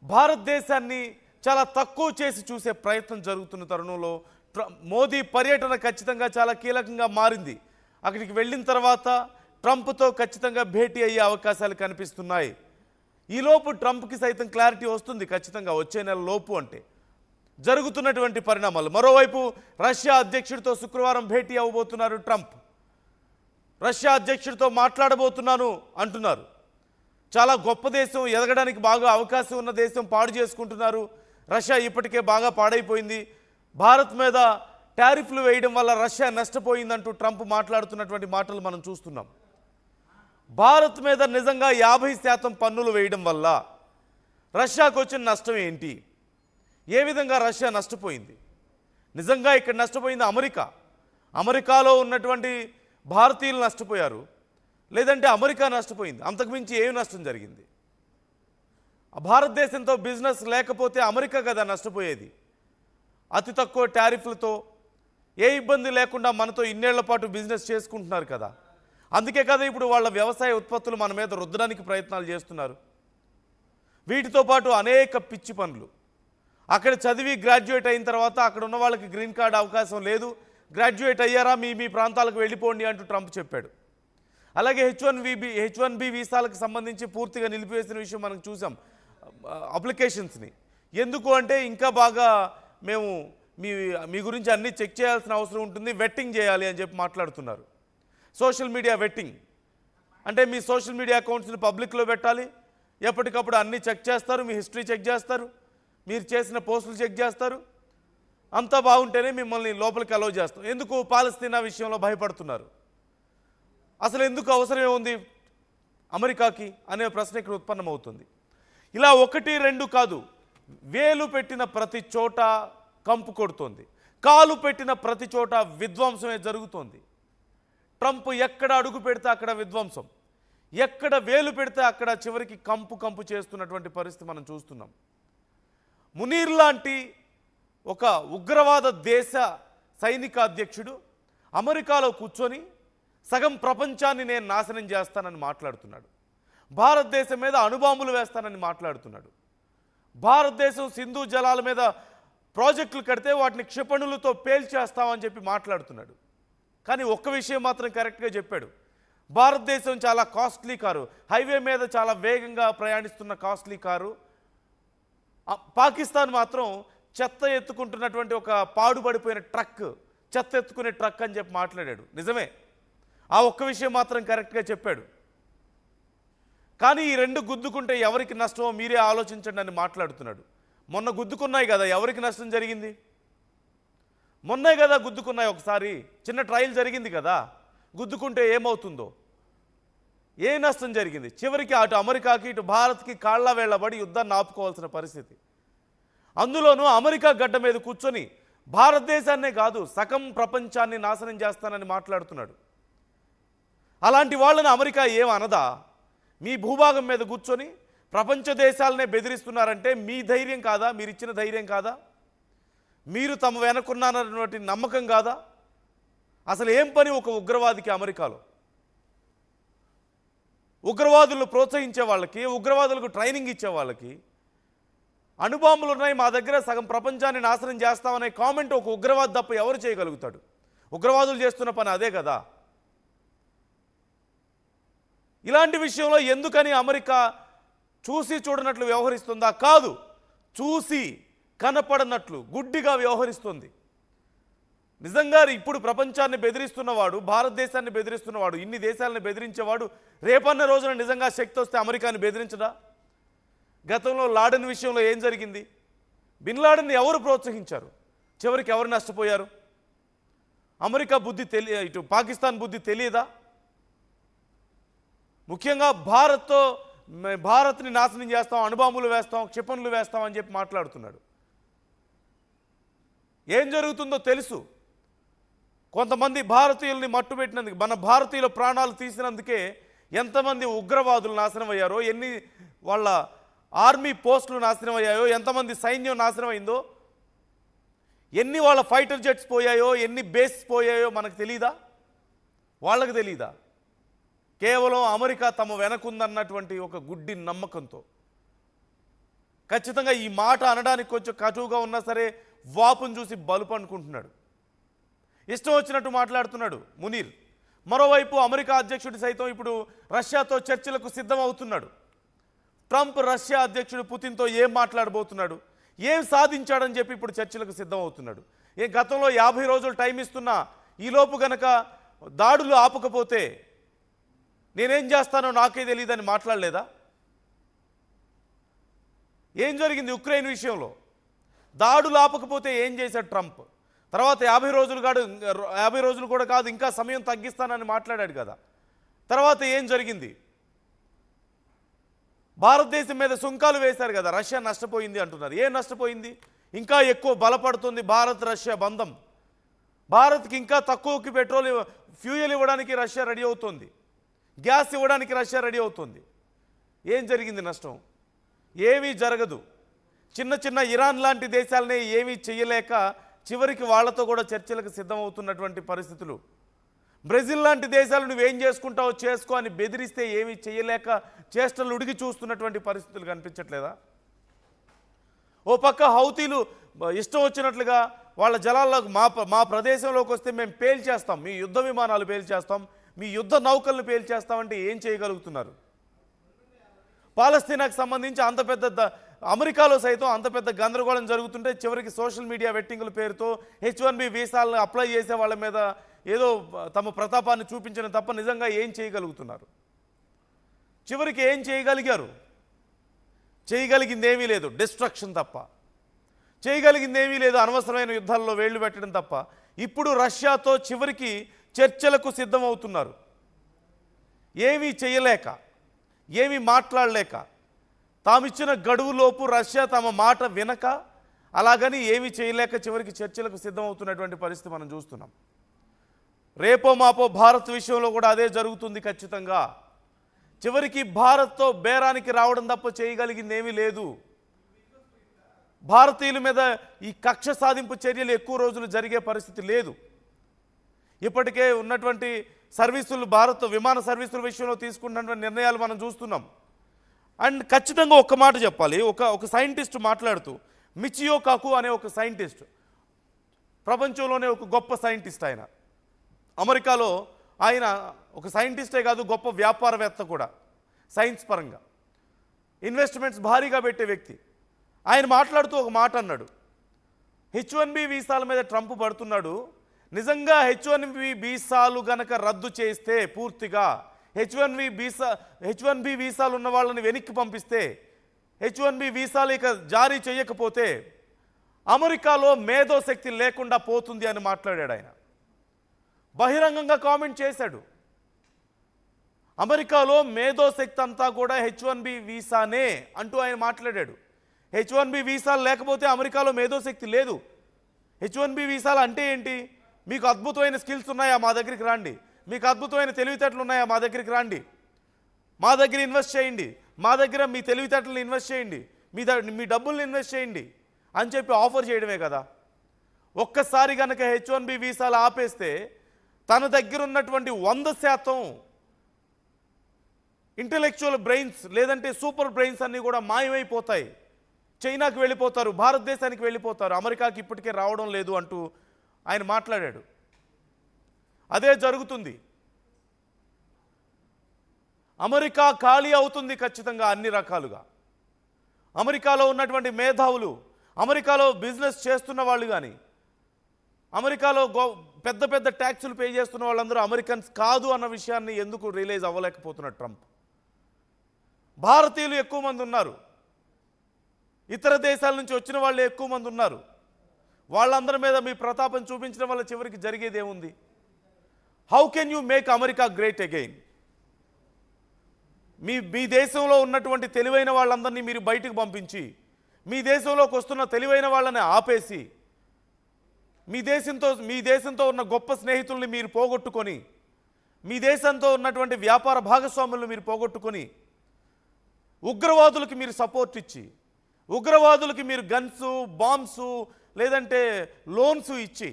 భారతదేశాన్ని చాలా తక్కువ చేసి చూసే ప్రయత్నం జరుగుతున్న తరుణంలో మోదీ పర్యటన ఖచ్చితంగా చాలా కీలకంగా మారింది. అక్కడికి వెళ్ళిన తర్వాత ట్రంప్తో ఖచ్చితంగా భేటీ అయ్యే అవకాశాలు కనిపిస్తున్నాయి. ఈలోపు ట్రంప్కి సైతం క్లారిటీ వస్తుంది ఖచ్చితంగా వచ్చే నెల లోపు అంటే జరుగుతున్నటువంటి పరిణామాలు. మరోవైపు రష్యా అధ్యక్షుడితో శుక్రవారం భేటీ అవ్వబోతున్నారు ట్రంప్. రష్యా అధ్యక్షుడితో మాట్లాడబోతున్నాను అంటున్నారు. చాలా గొప్ప దేశం, ఎదగడానికి బాగా అవకాశం ఉన్న దేశం పాడు చేసుకుంటున్నారు. రష్యా ఇప్పటికే బాగా పాడైపోయింది. భారత్ మీద టారిఫ్లు వేయడం వల్ల రష్యా నష్టపోయిందంటూ ట్రంప్ మాట్లాడుతున్నటువంటి మాటలు మనం చూస్తున్నాం. భారత్ మీద నిజంగా 50% పన్నులు వేయడం వల్ల రష్యాకు వచ్చిన నష్టం ఏంటి? ఏ విధంగా రష్యా నష్టపోయింది? నిజంగా ఇక్కడ నష్టపోయింది అమెరికా. అమెరికాలో ఉన్నటువంటి భారతీయులు నష్టపోయారు, లేదంటే అమెరికా నష్టపోయింది. అంతకుమించి ఏమి నష్టం జరిగింది? భారతదేశంతో బిజినెస్ లేకపోతే అమెరికా కదా నష్టపోయేది. అతి తక్కువ టారిఫ్లతో ఏ ఇబ్బంది లేకుండా మనతో ఇన్నేళ్ల పాటు బిజినెస్ చేసుకుంటున్నారు కదా. అందుకే కదా ఇప్పుడు వాళ్ళ వ్యవసాయ ఉత్పత్తులు మన మీద రుద్దడానికి ప్రయత్నాలు చేస్తున్నారు. వీటితో పాటు అనేక పిచ్చి పనులు. అక్కడ చదివి గ్రాడ్యుయేట్ అయిన తర్వాత అక్కడ ఉన్న వాళ్ళకి గ్రీన్ కార్డ్ అవకాశం లేదు, గ్రాడ్యుయేట్ అయ్యారా మీ ప్రాంతాలకు వెళ్ళిపోండి అంటూ ట్రంప్ చెప్పాడు. అలాగే హెచ్1బి వీసాలకు సంబంధించి పూర్తిగా నిలిపివేసిన విషయం మనం చూసాం అప్లికేషన్స్ని. ఎందుకు అంటే ఇంకా బాగా మేము మీ గురించి అన్నీ చెక్ చేయాల్సిన అవసరం ఉంటుంది, వెట్టింగ్ చేయాలి అని చెప్పి మాట్లాడుతున్నారు. సోషల్ మీడియా వెట్టింగ్ అంటే మీ సోషల్ మీడియా అకౌంట్స్ని పబ్లిక్లో పెట్టాలి, ఎప్పటికప్పుడు అన్నీ చెక్ చేస్తారు, మీ హిస్టరీ చెక్ చేస్తారు, మీరు చేసిన పోస్టులు చెక్ చేస్తారు. అంతా బాగుంటేనే మిమ్మల్ని లోపలికి అలౌ చేస్తాం. ఎందుకు పాలస్తీనా విషయంలో భయపడుతున్నారు? అసలు ఎందుకు అవసరమే ఉంది అమెరికాకి అనే ప్రశ్న ఇక్కడ ఉత్పన్నమవుతుంది. ఇలా 1, 2 కాదు, వేలు పెట్టిన ప్రతి చోట కంపు కొడుతోంది, కాలు పెట్టిన ప్రతి చోట విధ్వంసమే జరుగుతోంది. ట్రంప్ ఎక్కడ అడుగు పెడితే అక్కడ విధ్వంసం, ఎక్కడ వేలు పెడితే అక్కడ చివరికి కంపు చేస్తున్నటువంటి పరిస్థితి మనం చూస్తున్నాం. మునీర్ లాంటి ఒక ఉగ్రవాద దేశ సైనిక అధ్యక్షుడు అమెరికాలో కూర్చొని సగం ప్రపంచాన్ని నేను నాశనం చేస్తానని మాట్లాడుతున్నాడు. భారతదేశం మీద అణుబాంబులు వేస్తానని మాట్లాడుతున్నాడు. భారతదేశం సింధు జలాల మీద ప్రాజెక్టులు కడితే వాటిని క్షిపణులతో పేల్చేస్తామని చెప్పి మాట్లాడుతున్నాడు. కానీ ఒక్క విషయం మాత్రం కరెక్ట్గా చెప్పాడు. భారతదేశం చాలా కాస్ట్లీ కారు, హైవే మీద చాలా వేగంగా ప్రయాణిస్తున్న కాస్ట్లీ కారు. పాకిస్తాన్ మాత్రం చెత్త ఎత్తుకుంటున్నటువంటి ఒక పాడుపడిపోయిన ట్రక్, చెత్త ఎత్తుకునే ట్రక్ అని చెప్పి మాట్లాడాడు. నిజమే, ఆ ఒక్క విషయం మాత్రం కరెక్ట్గా చెప్పాడు. కానీ ఈ రెండు గుద్దుకుంటే ఎవరికి నష్టమో మీరే ఆలోచించండి అని మాట్లాడుతున్నాడు. మొన్న గుద్దుకున్నాయి కదా, ఎవరికి నష్టం జరిగింది? మొన్నే కదా గుద్దుకున్నాయి, ఒకసారి చిన్న ట్రయల్ జరిగింది కదా. గుద్దుకుంటే ఏమవుతుందో, ఏ నష్టం జరిగింది? చివరికి అటు అమెరికాకి ఇటు భారత్కి కాళ్ళ వేళ్లబడి యుద్ధాన్ని ఆపుకోవాల్సిన పరిస్థితి. అందులోనూ అమెరికా గడ్డ మీద కూర్చొని భారతదేశాన్నే కాదు సగం ప్రపంచాన్ని నాశనం చేస్తానని మాట్లాడుతున్నాడు. అలాంటి వాళ్ళని అమెరికా ఏమనదా? మీ భూభాగం మీద కూర్చొని ప్రపంచ దేశాలనే బెదిరిస్తున్నారంటే మీ ధైర్యం కాదా? మీరు ఇచ్చిన ధైర్యం కాదా? మీరు తమ వెనకున్నారన్నటువంటి నమ్మకం కాదా? అసలు ఏం పని ఒక ఉగ్రవాదికి అమెరికాలో? ఉగ్రవాదులను ప్రోత్సహించే వాళ్ళకి, ఉగ్రవాదులకు ట్రైనింగ్ ఇచ్చే వాళ్ళకి అణుబాంబులు ఉన్నాయి మా దగ్గర, సగం ప్రపంచాన్ని నాశనం చేస్తామనే కామెంట్ ఒక ఉగ్రవాది తప్ప ఎవరు చేయగలుగుతాడు? ఉగ్రవాదులు చేస్తున్న పని అదే కదా. ఇలాంటి విషయంలో ఎందుకని అమెరికా చూసి చూడనట్లు వ్యవహరిస్తుందా? కాదు, చూసి కనపడనట్లు గుడ్డిగా వ్యవహరిస్తుంది. నిజంగా ఇప్పుడు ప్రపంచాన్ని బెదిరిస్తున్నవాడు, భారతదేశాన్ని బెదిరిస్తున్నవాడు, ఇన్ని దేశాలను బెదిరించేవాడు రేపన్న రోజున నిజంగా శక్తి వస్తే అమెరికాని బెదిరించడా? గతంలో లాడెన్ విషయంలో ఏం జరిగింది? బిన్ లాడెన్ని ఎవరు ప్రోత్సహించారు? చివరికి ఎవరు నష్టపోయారు? అమెరికా బుద్ధి ఇటు పాకిస్తాన్ బుద్ధి తెలియదా? ముఖ్యంగా భారత్ని నాశనం చేస్తాం, అణుబాంబులు వేస్తాం, క్షిపణులు వేస్తాం అని చెప్పి మాట్లాడుతున్నాడు. ఏం జరుగుతుందో తెలుసు. కొంతమంది భారతీయుల్ని మట్టుబెట్టినందుకు, మన భారతీయుల ప్రాణాలు తీసినందుకే ఎంతమంది ఉగ్రవాదులు నాశనం అయ్యారో, ఎన్ని వాళ్ళ ఆర్మీ పోస్టులు నాశనం అయ్యాయో, ఎంతమంది సైన్యం నాశనం అయిందో, ఎన్ని వాళ్ళ ఫైటర్ జెట్స్ పోయాయో, ఎన్ని బేస్ పోయాయో మనకు తెలీదా? వాళ్ళకి తెలీదా? కేవలం అమెరికా తమ వెనకుందన్నటువంటి ఒక గుడ్డి నమ్మకంతో. ఖచ్చితంగా ఈ మాట అనడానికి కొంచెం కటువుగా ఉన్నా సరే వాపును చూసి బలుపు అనుకుంటున్నాడు. ఇష్టం వచ్చినట్టు మాట్లాడుతున్నాడు మునీర్. మరోవైపు అమెరికా అధ్యక్షుడు సైతం ఇప్పుడు రష్యాతో చర్చలకు సిద్ధమవుతున్నాడు. ట్రంప్ రష్యా అధ్యక్షుడు పుతిన్తో ఏం మాట్లాడబోతున్నాడు, ఏం సాధించాడని చెప్పి ఇప్పుడు చర్చలకు సిద్ధమవుతున్నాడు. గతంలో 50 రోజులు టైం ఇస్తున్నా ఈలోపు గనక దాడులు ఆపకపోతే నేనేం చేస్తానో నాకే తెలియదని మాట్లాడలేదా? ఏం జరిగింది ఉక్రెయిన్ విషయంలో? దాడులు ఆపకపోతే ఏం చేశాడు ట్రంప్? తర్వాత 50 రోజులు కూడా కాదు, ఇంకా సమయం తగ్గిస్తానని మాట్లాడాడు కదా. తర్వాత ఏం జరిగింది? భారతదేశం మీద సుంకాలు వేశారు కదా, రష్యా నష్టపోయింది అంటున్నారు. ఏం నష్టపోయింది? ఇంకా ఎక్కువ బలపడుతుంది భారత్ రష్యా బంధం. భారత్కి ఇంకా తక్కువకి ఫ్యూయల్ ఇవ్వడానికి రష్యా రెడీ అవుతుంది, గ్యాస్ ఇవ్వడానికి రష్యా రెడీ అవుతుంది. ఏం జరిగింది నష్టం? ఏమీ జరగదు. చిన్న చిన్న ఇరాన్ లాంటి దేశాలనే ఏమీ చేయలేక చివరికి వాళ్లతో కూడా చర్చలకు సిద్ధమవుతున్నటువంటి పరిస్థితులు. బ్రెజిల్ లాంటి దేశాలు నువ్వేం చేసుకుంటావో చేసుకో అని బెదిరిస్తే ఏమీ చేయలేక చేష్టలు ఉడిగి చూస్తున్నటువంటి పరిస్థితులు కనిపించట్లేదా? ఓ పక్క హౌతీలు ఇష్టం వచ్చినట్లుగా వాళ్ళ జలాల్లోకి మా ప్రదేశంలోకి వస్తే మేము పేల్చేస్తాం, మీ యుద్ధ విమానాలు పేల్చేస్తాం, మీ యుద్ధ నౌకలను పేల్చేస్తామంటే ఏం చేయగలుగుతున్నారు? పాలస్తీనాకు సంబంధించి అంత పెద్ద అమెరికాలో సైతం అంత పెద్ద గందరగోళం జరుగుతుంటే చివరికి సోషల్ మీడియా వెట్టింగుల పేరుతో H1B వీసాలను అప్లై చేసే వాళ్ళ మీద ఏదో తమ ప్రతాపాన్ని చూపించడం తప్ప నిజంగా ఏం చేయగలుగుతున్నారు? చివరికి ఏం చేయగలిగారు? చేయగలిగింది ఏమీ లేదు, డిస్ట్రక్షన్ తప్ప. చేయగలిగింది ఏమీ లేదు, అనవసరమైన యుద్ధాల్లో వేళ్లు పెట్టడం తప్ప. ఇప్పుడు రష్యాతో చివరికి చర్చలకు సిద్ధమవుతున్నారు. ఏమీ చేయలేక, ఏమీ మాట్లాడలేక, తామిచ్చిన గడువులోపు రష్యా తమ మాట వినక, అలాగని ఏమీ చేయలేక చివరికి చర్చలకు సిద్ధమవుతున్నటువంటి పరిస్థితి మనం చూస్తున్నాం. రేపో మాపో భారత్ విషయంలో కూడా అదే జరుగుతుంది ఖచ్చితంగా. చివరికి భారత్తో బేరానికి రావడం తప్ప చేయగలిగింది ఏమీ లేదు. భారతీయుల మీద ఈ కక్ష సాధింపు చర్యలు ఎక్కువ రోజులు జరిగే పరిస్థితి లేదు. ఇప్పటికే ఉన్నటువంటి సర్వీసులు, భారత్ విమాన సర్వీసుల విషయంలో తీసుకున్నటువంటి నిర్ణయాలు మనం చూస్తున్నాం. అండ్ ఖచ్చితంగా ఒక్క మాట చెప్పాలి, ఒక సైంటిస్ట్ మాట్లాడుతూ, మిచియో కాకు అనే ఒక సైంటిస్ట్, ప్రపంచంలోనే ఒక గొప్ప సైంటిస్ట్ ఆయన. అమెరికాలో ఆయన ఒక సైంటిస్టే కాదు, గొప్ప వ్యాపారవేత్త కూడా, సైన్స్ పరంగా ఇన్వెస్ట్మెంట్స్ భారీగా పెట్టే వ్యక్తి. ఆయన మాట్లాడుతూ ఒక మాట అన్నాడు, H1B వీసాల మీద ట్రంప్ పడుతున్నాడు, నిజంగా H1B వీసాలు గనక రద్దు చేస్తే పూర్తిగా H1B వీసాలు ఉన్న వాళ్ళని వెనక్కి పంపిస్తే, H1B వీసాలు ఇక జారీ చేయకపోతే అమెరికాలో మేధోశక్తి లేకుండా పోతుంది అని మాట్లాడాడు ఆయన. బహిరంగంగా కామెంట్ చేశాడు. అమెరికాలో మేధోశక్తి అంతా కూడా H1B వీసానే అంటూ ఆయన మాట్లాడాడు. H1B వీసాలు లేకపోతే అమెరికాలో మేధోశక్తి లేదు. H1B వీసాలు అంటే ఏంటి? మీకు అద్భుతమైన స్కిల్స్ ఉన్నాయా, మా దగ్గరికి రండి. మీకు అద్భుతమైన తెలివితేటలు ఉన్నాయా, మా దగ్గరికి రండి. మా దగ్గర ఇన్వెస్ట్ చేయండి, మా దగ్గర మీ తెలివితేటలను ఇన్వెస్ట్ చేయండి, మీ డబ్బుల్ని ఇన్వెస్ట్ చేయండి అని చెప్పి ఆఫర్ చేయడమే కదా. ఒక్కసారి కనుక H1B వీసాలు ఆపేస్తే తన దగ్గర ఉన్నటువంటి 100% ఇంటెలెక్చువల్ బ్రెయిన్స్ లేదంటే సూపర్ బ్రెయిన్స్ అన్నీ కూడా మాయమైపోతాయి. చైనాకి వెళ్ళిపోతారు, భారతదేశానికి వెళ్ళిపోతారు, అమెరికాకి ఇప్పటికే రావడం లేదు అంటూ ఆయన మాట్లాడాడు. అదే జరుగుతుంది. అమెరికా ఖాళీ అవుతుంది ఖచ్చితంగా అన్ని రకాలుగా. అమెరికాలో ఉన్నటువంటి మేధావులు, అమెరికాలో బిజినెస్ చేస్తున్న వాళ్ళు కానీ, అమెరికాలో పెద్ద పెద్ద ట్యాక్సులు పే చేస్తున్న వాళ్ళందరూ అమెరికన్స్ కాదు అన్న విషయాన్ని ఎందుకు రియలైజ్ అవ్వలేకపోతున్నాడు ట్రంప్? భారతీయులు ఎక్కువ మంది ఉన్నారు, ఇతర దేశాల నుంచి వచ్చిన వాళ్ళు ఎక్కువ మంది ఉన్నారు. వాళ్ళందరి మీద మీ ప్రతాపం చూపించడం వల్ల చివరికి జరిగేది ఏముంది? How can you make America great again? మీ దేశంలో ఉన్నటువంటి తెలివైన వాళ్ళందరినీ మీరు బయటకు పంపించి, మీ దేశంలోకి వస్తున్న తెలివైన వాళ్ళని ఆపేసి, మీ దేశంతో ఉన్న గొప్ప స్నేహితుల్ని మీరు పోగొట్టుకొని, మీ దేశంతో ఉన్నటువంటి వ్యాపార భాగస్వాములను మీరు పోగొట్టుకొని, ఉగ్రవాదులకి మీరు సపోర్ట్ ఇచ్చి, ఉగ్రవాదులకి మీరు గన్సు, బాంబ్సు లేదంటే లోన్స్ ఇచ్చి